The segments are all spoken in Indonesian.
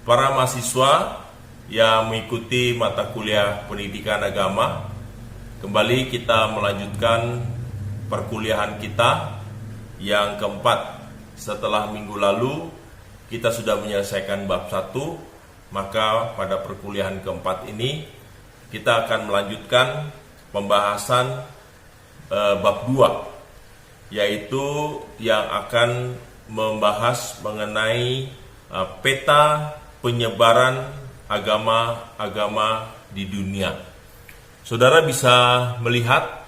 para mahasiswa yang mengikuti mata kuliah pendidikan agama. Kembali kita melanjutkan perkuliahan kita yang keempat. Setelah minggu lalu kita sudah menyelesaikan bab 1, maka pada perkuliahan keempat ini kita akan melanjutkan pembahasan bab 2, yaitu yang akan membahas mengenai peta penyebaran agama-agama di dunia. Saudara bisa melihat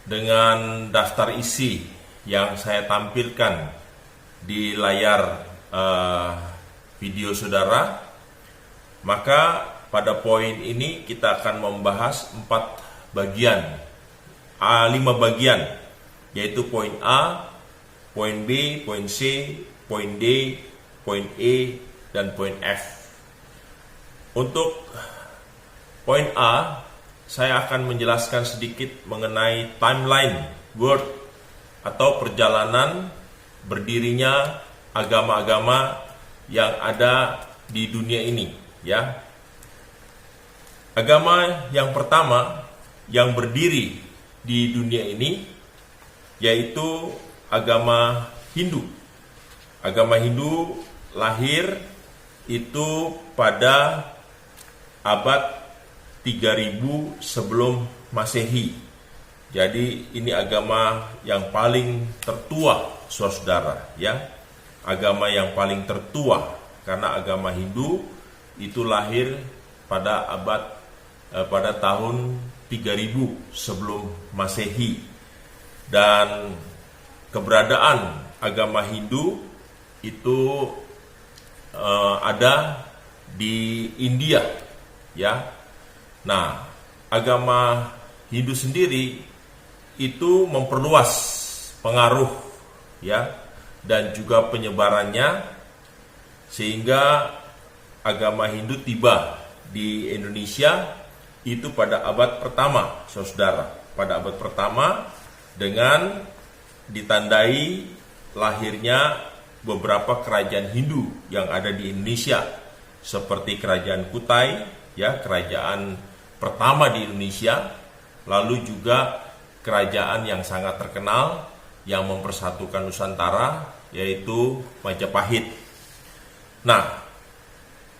dengan daftar isi yang saya tampilkan di layar video saudara. Maka pada poin ini kita akan membahas 5 bagian, yaitu poin A, poin B, poin C, poin D, poin E, dan poin F. Untuk poin A, saya akan menjelaskan sedikit mengenai timeline world atau perjalanan berdirinya agama-agama yang ada di dunia ini, ya. Agama yang pertama yang berdiri di dunia ini yaitu agama Hindu. Agama Hindu lahir itu pada abad 3000 sebelum Masehi. Jadi ini agama yang paling tertua, saudara, ya. Agama yang paling tertua karena agama Hindu itu lahir pada pada tahun 3000 sebelum Masehi. Dan keberadaan agama Hindu itu ada di India, ya. Nah, agama Hindu sendiri itu memperluas pengaruh, ya, dan juga penyebarannya, sehingga agama Hindu tiba di Indonesia itu pada abad pertama, saudara. Pada abad pertama dengan ditandai lahirnya beberapa kerajaan Hindu yang ada di Indonesia, seperti kerajaan Kutai, ya, kerajaan pertama di Indonesia, lalu juga kerajaan yang sangat terkenal yang mempersatukan Nusantara, yaitu Majapahit. Nah,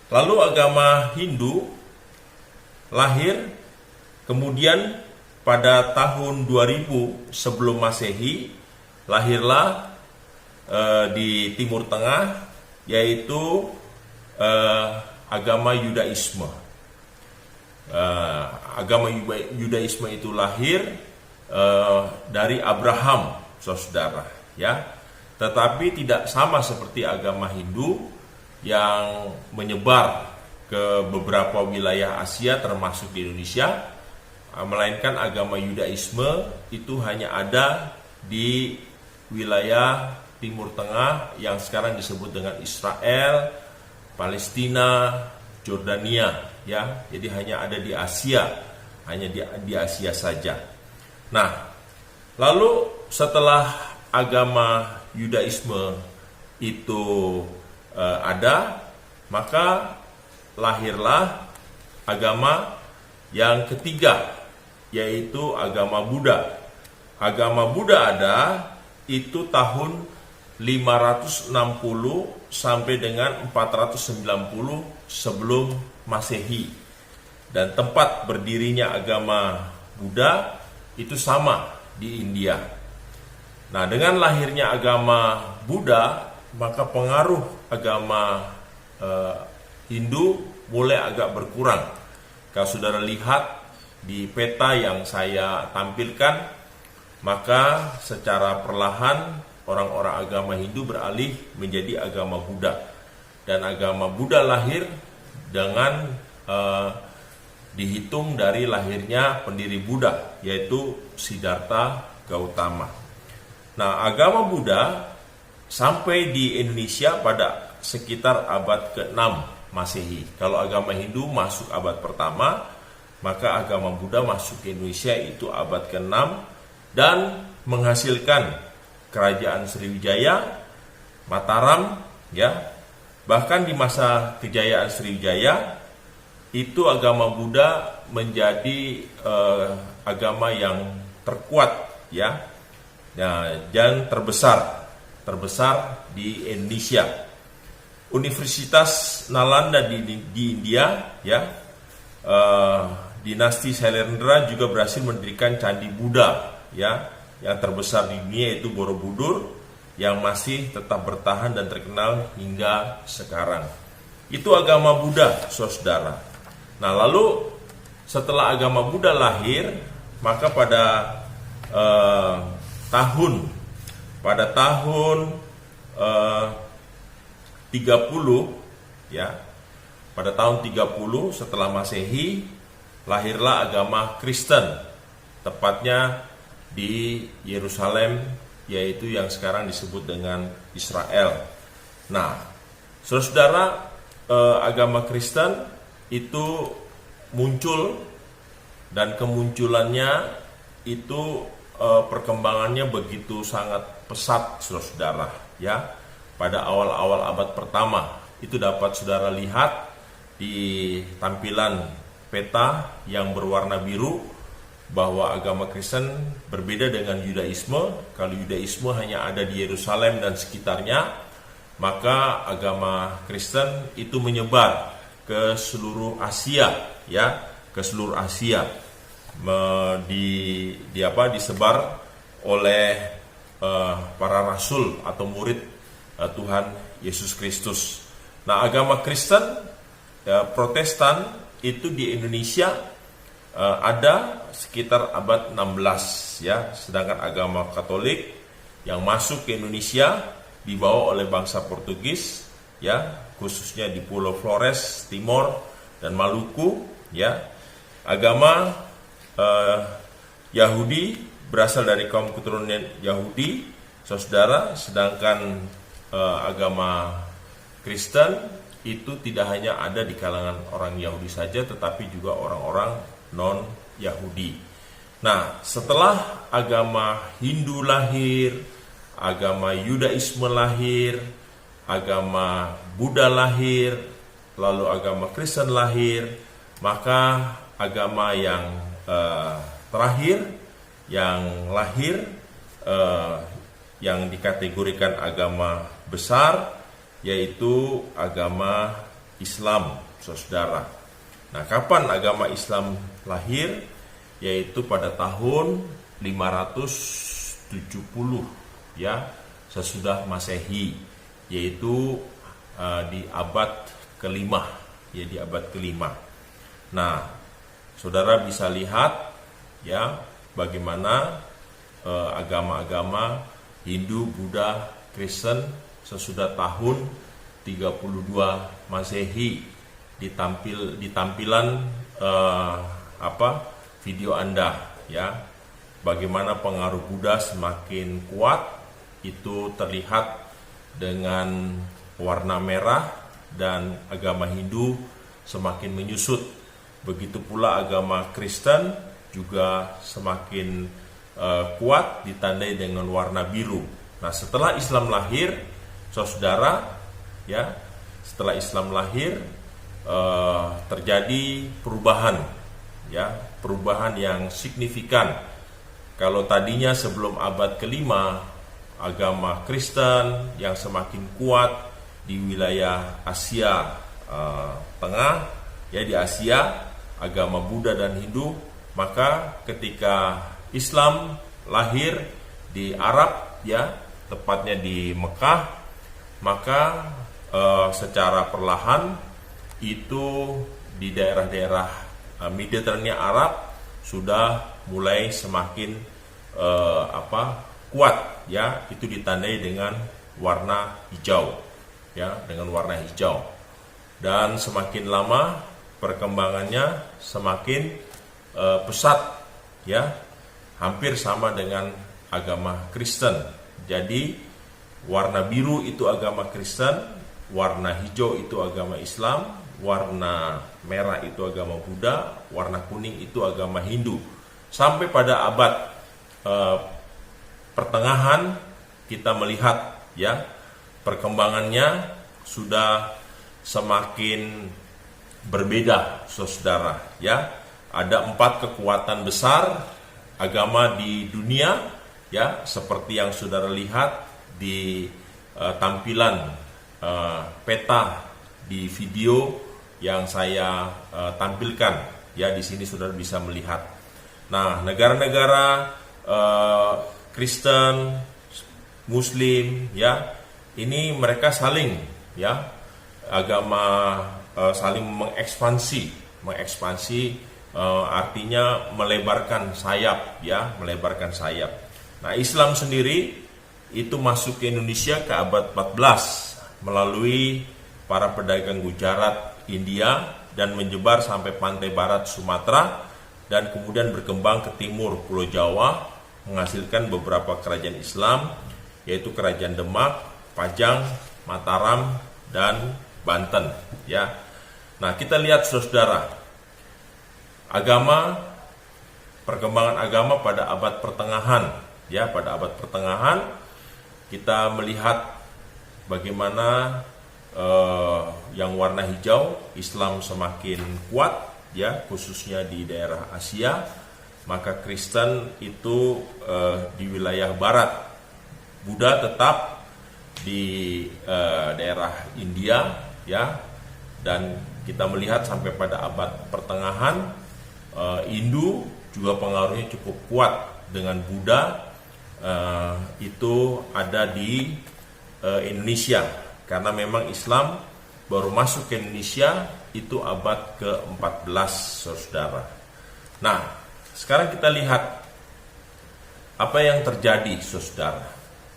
lalu agama Hindu lahir kemudian pada tahun 2000 sebelum Masehi, lahirlah di Timur Tengah, yaitu agama Yudaisme. Agama Yudaisme itu lahir dari Abraham, saudara, ya. Tetapi tidak sama seperti agama Hindu yang menyebar ke beberapa wilayah Asia termasuk di Indonesia, melainkan agama Yudaisme itu hanya ada di wilayah Timur Tengah yang sekarang disebut dengan Israel, Palestina, Jordania, ya. Jadi hanya ada di Asia, hanya di Asia saja. Nah, lalu setelah agama Yudaisme itu ada, maka lahirlah agama yang ketiga, yaitu agama Buddha. Agama Buddha ada itu tahun 560 sampai dengan 490 sebelum Masehi. Dan tempat berdirinya agama Buddha itu sama di India. Nah, dengan lahirnya agama Buddha, maka pengaruh agama Hindu mulai agak berkurang. Kalau saudara lihat di peta yang saya tampilkan, maka secara perlahan orang-orang agama Hindu beralih menjadi agama Buddha. Dan agama Buddha lahir dengan dihitung dari lahirnya pendiri Buddha, yaitu Siddhartha Gautama. Nah, agama Buddha sampai di Indonesia pada sekitar abad ke-6 Masehi. Kalau agama Hindu masuk abad pertama, maka agama Buddha masuk ke Indonesia itu abad ke-6 dan menghasilkan kerajaan Sriwijaya, Mataram, ya, Bahkan di masa kejayaan Sriwijaya itu agama Buddha menjadi agama yang terkuat ya. Nah, dan terbesar di Indonesia. Universitas Nalanda di India ya, dinasti Sailendra juga berhasil mendirikan candi Buddha ya, yang terbesar di dunia yaitu Borobudur, yang masih tetap bertahan dan terkenal hingga sekarang. Itu agama Buddha, saudara. Nah, lalu setelah agama Buddha lahir, maka pada tahun 30 ya, pada tahun 30 setelah Masehi lahirlah agama Kristen, tepatnya di Yerusalem, yaitu yang sekarang disebut dengan Israel. Nah, saudara, agama Kristen itu muncul, dan kemunculannya itu perkembangannya begitu sangat pesat, saudara ya. Pada awal-awal abad pertama itu dapat saudara lihat di tampilan peta yang berwarna biru bahwa agama Kristen berbeda dengan Yudaisme. Kalau Yudaisme hanya ada di Yerusalem dan sekitarnya, maka agama Kristen itu menyebar ke seluruh Asia ya, ke seluruh Asia. Disebar oleh para rasul atau murid Tuhan Yesus Kristus. Nah, agama Kristen Protestan itu di Indonesia ada sekitar abad 16 ya, sedangkan agama Katolik yang masuk ke Indonesia dibawa oleh bangsa Portugis ya, khususnya di Pulau Flores, Timor dan Maluku ya. Agama Yahudi berasal dari kaum keturunan Yahudi, saudara, sedangkan agama Kristen itu tidak hanya ada di kalangan orang Yahudi saja, tetapi juga orang-orang non-Yahudi. Nah, setelah agama Hindu lahir, agama Yudaisme lahir, agama Buddha lahir, lalu agama Kristen lahir, maka agama yang terakhir yang lahir, yang dikategorikan agama besar, yaitu agama Islam, saudara. Nah, kapan agama Islam lahir? Yaitu pada tahun 570 ya, sesudah Masehi, yaitu di abad kelima ya, di abad kelima. Nah, saudara bisa lihat ya bagaimana agama-agama Hindu, Buddha, Kristen sesudah tahun 32 Masehi di tampilan video Anda ya, bagaimana pengaruh Buddha semakin kuat itu terlihat dengan warna merah, dan agama Hindu semakin menyusut. Begitu pula agama Kristen juga semakin kuat ditandai dengan warna biru. Nah, setelah Islam lahir, saudara ya, setelah Islam lahir terjadi perubahan ya, perubahan yang signifikan. Kalau tadinya sebelum abad kelima agama Kristen yang semakin kuat di wilayah Asia Tengah ya, di Asia, agama Buddha dan Hindu, maka ketika Islam lahir di Arab ya, tepatnya di Mekah, maka secara perlahan itu di daerah-daerah Mediterania Arab sudah mulai semakin kuat ya, itu ditandai dengan warna hijau ya, dengan warna hijau. Dan semakin lama perkembangannya semakin pesat ya, hampir sama dengan agama Kristen. Jadi warna biru itu agama Kristen, warna hijau itu agama Islam, warna merah itu agama Buddha, warna kuning itu agama Hindu. Sampai pada abad pertengahan kita melihat ya perkembangannya sudah semakin berbeda, saudara, ya. Ada 4 kekuatan besar agama di dunia, ya, seperti yang saudara lihat di tampilan peta di video yang saya tampilkan, ya. Di sini saudara bisa melihat. Nah, negara-negara Kristen, Muslim, ya, ini mereka saling, ya, agama saling mengekspansi, artinya melebarkan sayap, ya, melebarkan sayap. Nah, Islam sendiri itu masuk ke Indonesia ke abad 14 melalui para pedagang Gujarat, India, dan menyebar sampai pantai barat Sumatera, dan kemudian berkembang ke timur Pulau Jawa, menghasilkan beberapa kerajaan Islam, yaitu Kerajaan Demak, Pajang, Mataram, dan Banten, ya. Nah, kita lihat saudara, perkembangan agama pada abad pertengahan, ya, pada abad pertengahan kita melihat bagaimana yang warna hijau Islam semakin kuat, ya, khususnya di daerah Asia. Maka Kristen itu di wilayah barat, Buddha tetap di daerah India, ya, dan kita melihat sampai pada abad pertengahan Hindu juga pengaruhnya cukup kuat dengan Buddha itu ada di Indonesia, karena memang Islam baru masuk ke Indonesia itu abad ke-14, saudara. Nah, sekarang kita lihat apa yang terjadi, saudara,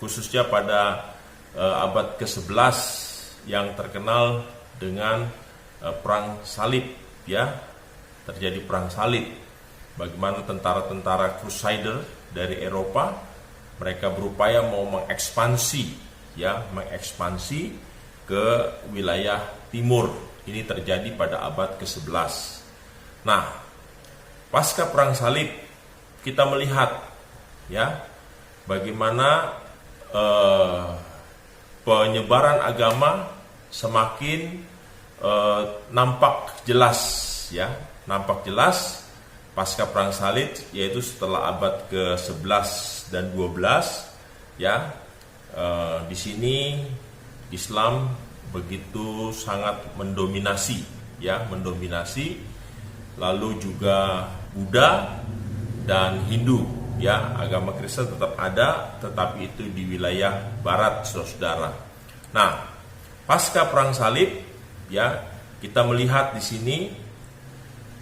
khususnya pada abad ke-11 yang terkenal dengan perang salib, ya. Terjadi perang salib. Bagaimana tentara-tentara Crusader dari Eropa, mereka berupaya mau mengekspansi, ya, mengekspansi ke wilayah timur. Ini terjadi pada abad ke-11. Nah, pasca perang salib kita melihat, ya, bagaimana penyebaran agama semakin nampak jelas, ya, nampak jelas pasca perang salib, yaitu setelah abad ke-11 dan 12, ya. Di sini Islam begitu sangat mendominasi, ya, mendominasi. Lalu juga Buddha dan Hindu, ya, agama Kristen tetap ada, tetapi itu di wilayah barat, saudara. Nah, pasca perang salib, ya, kita melihat di sini,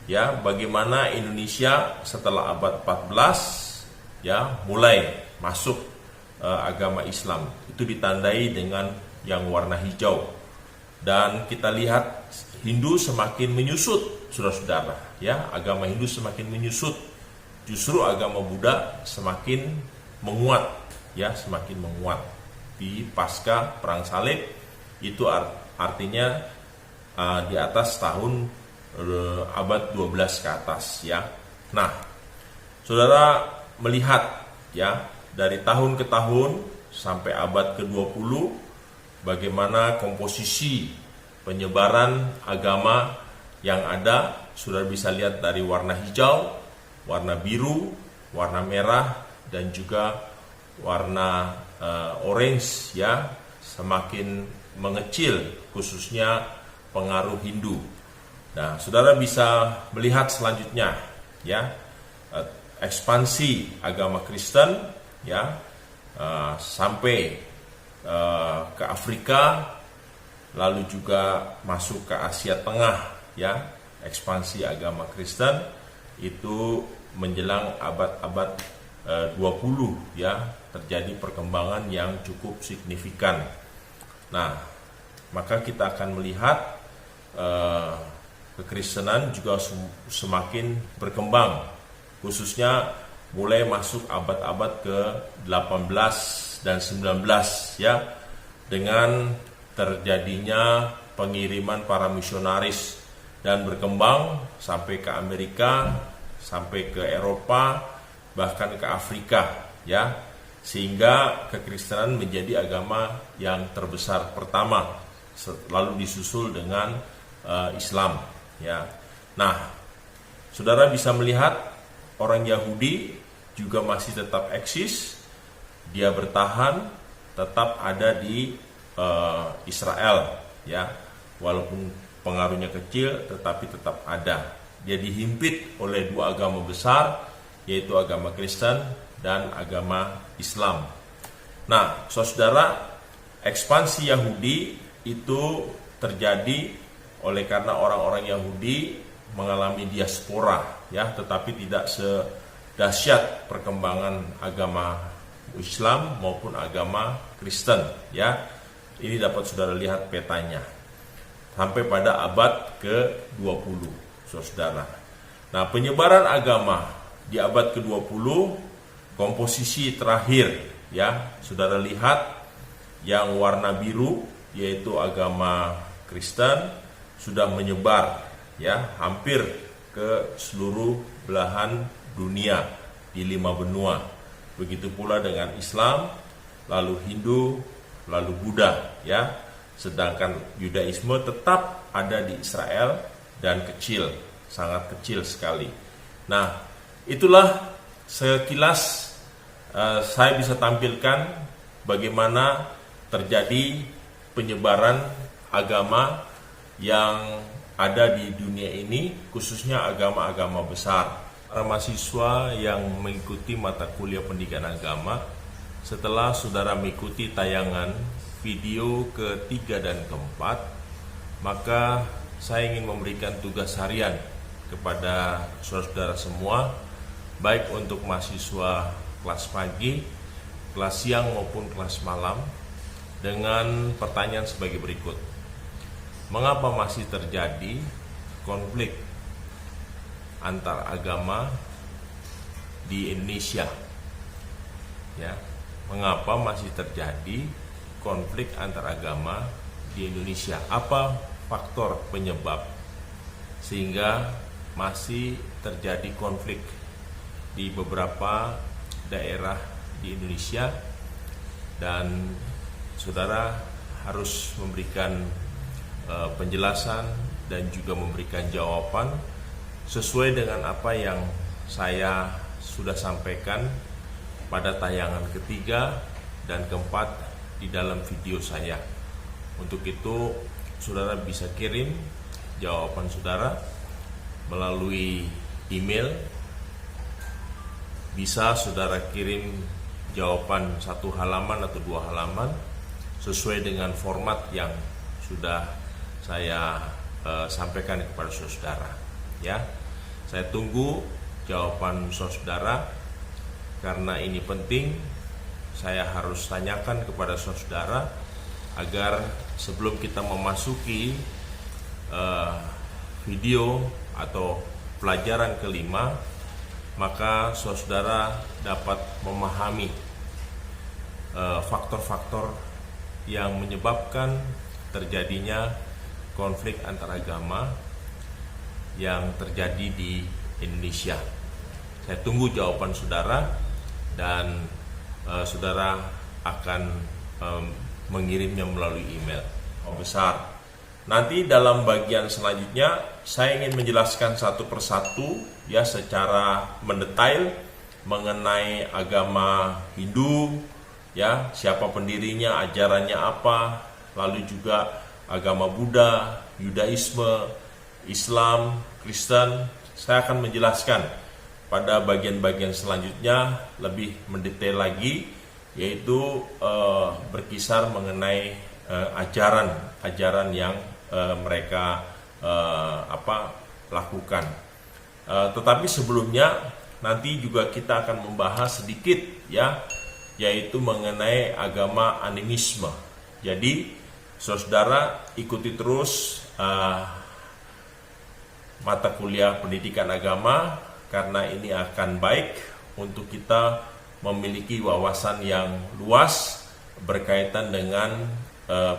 ya, bagaimana Indonesia setelah abad 14, ya, mulai masuk agama Islam. Itu ditandai dengan yang warna hijau. Dan kita lihat Hindu semakin menyusut, saudara-saudara, ya, agama Hindu semakin menyusut. Justru agama Buddha semakin menguat, ya, semakin menguat di pasca perang salib. Itu artinya di atas tahun abad 12 ke atas, ya. Nah, saudara melihat, ya, dari tahun ke tahun sampai abad ke-20 bagaimana komposisi penyebaran agama yang ada. Saudara bisa lihat dari warna hijau, warna biru, warna merah, dan juga warna orange, ya, semakin mengecil, khususnya pengaruh Hindu. Nah, saudara bisa melihat selanjutnya, ya, ekspansi agama Kristen, ya, sampai ke Afrika, lalu juga masuk ke Asia Tengah, ya. Ekspansi agama Kristen itu menjelang abad-abad 20, ya, terjadi perkembangan yang cukup signifikan. Nah, maka kita akan melihat kekristenan juga semakin berkembang, khususnya mulai masuk abad-abad ke-18 dan 19, ya, dengan terjadinya pengiriman para misionaris dan berkembang sampai ke Amerika, sampai ke Eropa, bahkan ke Afrika, ya, sehingga kekristenan menjadi agama yang terbesar pertama lalu disusul dengan Islam, ya. Nah, saudara bisa melihat orang Yahudi juga masih tetap eksis, dia bertahan, tetap ada di Israel, ya. Walaupun pengaruhnya kecil, tetapi tetap ada. Dia dihimpit oleh dua agama besar, yaitu agama Kristen dan agama Islam. Nah, saudara, ekspansi Yahudi itu terjadi oleh karena orang-orang Yahudi mengalami diaspora, ya, tetapi tidak sedahsyat perkembangan agama Islam maupun agama Kristen, ya. Ini dapat saudara lihat petanya sampai pada abad ke-20, saudara. Nah, penyebaran agama di abad ke-20, komposisi terakhir, ya, saudara lihat yang warna biru yaitu agama Kristen sudah menyebar, ya, hampir ke seluruh belahan dunia di 5 benua. Begitu pula dengan Islam, lalu Hindu, lalu Buddha, ya. Sedangkan Yudaisme tetap ada di Israel dan kecil, sangat kecil sekali. Nah, itulah sekilas saya bisa tampilkan bagaimana terjadi penyebaran agama yang ada di dunia ini, khususnya agama-agama besar. Para mahasiswa yang mengikuti mata kuliah pendidikan agama, setelah saudara mengikuti tayangan video ke-3 dan ke-4, maka saya ingin memberikan tugas harian kepada saudara-saudara semua, baik untuk mahasiswa kelas pagi, kelas siang maupun kelas malam, dengan pertanyaan sebagai berikut. Mengapa masih terjadi konflik antar agama di Indonesia? Ya, mengapa masih terjadi konflik antar agama di Indonesia? Apa faktor penyebab sehingga masih terjadi konflik di beberapa daerah di Indonesia, dan saudara harus memberikan penjelasan dan juga memberikan jawaban sesuai dengan apa yang saya sudah sampaikan pada tayangan ketiga dan keempat di dalam video saya. Untuk itu, saudara bisa kirim jawaban saudara melalui email. Bisa saudara kirim jawaban 1 halaman atau 2 halaman sesuai dengan format yang sudah saya sampaikan kepada saudara, ya. Saya tunggu jawaban saudara karena ini penting. Saya harus tanyakan kepada saudara agar sebelum kita memasuki video atau pelajaran kelima, maka saudara dapat memahami faktor-faktor yang menyebabkan terjadinya konflik antar agama yang terjadi di Indonesia. Saya tunggu jawaban saudara, dan saudara akan mengirimnya melalui email. Besar. Nanti dalam bagian selanjutnya saya ingin menjelaskan satu persatu, ya, secara mendetail mengenai agama Hindu, ya, siapa pendirinya, ajarannya apa, lalu juga agama Buddha, Yudaisme, Islam, Kristen. Saya akan menjelaskan pada bagian-bagian selanjutnya lebih mendetail lagi, yaitu berkisar mengenai ajaran yang mereka lakukan. Tetapi sebelumnya nanti juga kita akan membahas sedikit, ya, yaitu mengenai agama animisme. Jadi saudara ikuti terus mata kuliah pendidikan agama, karena ini akan baik untuk kita memiliki wawasan yang luas berkaitan dengan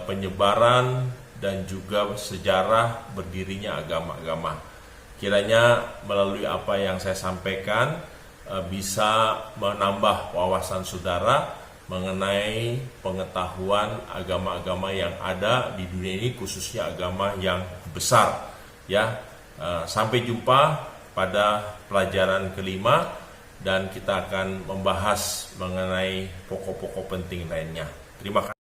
penyebaran dan juga sejarah berdirinya agama-agama. Kiranya melalui apa yang saya sampaikan bisa menambah wawasan saudara mengenai pengetahuan agama-agama yang ada di dunia ini, khususnya agama yang besar. Ya, sampai jumpa pada pelajaran kelima, dan kita akan membahas mengenai pokok-pokok penting lainnya. Terima kasih.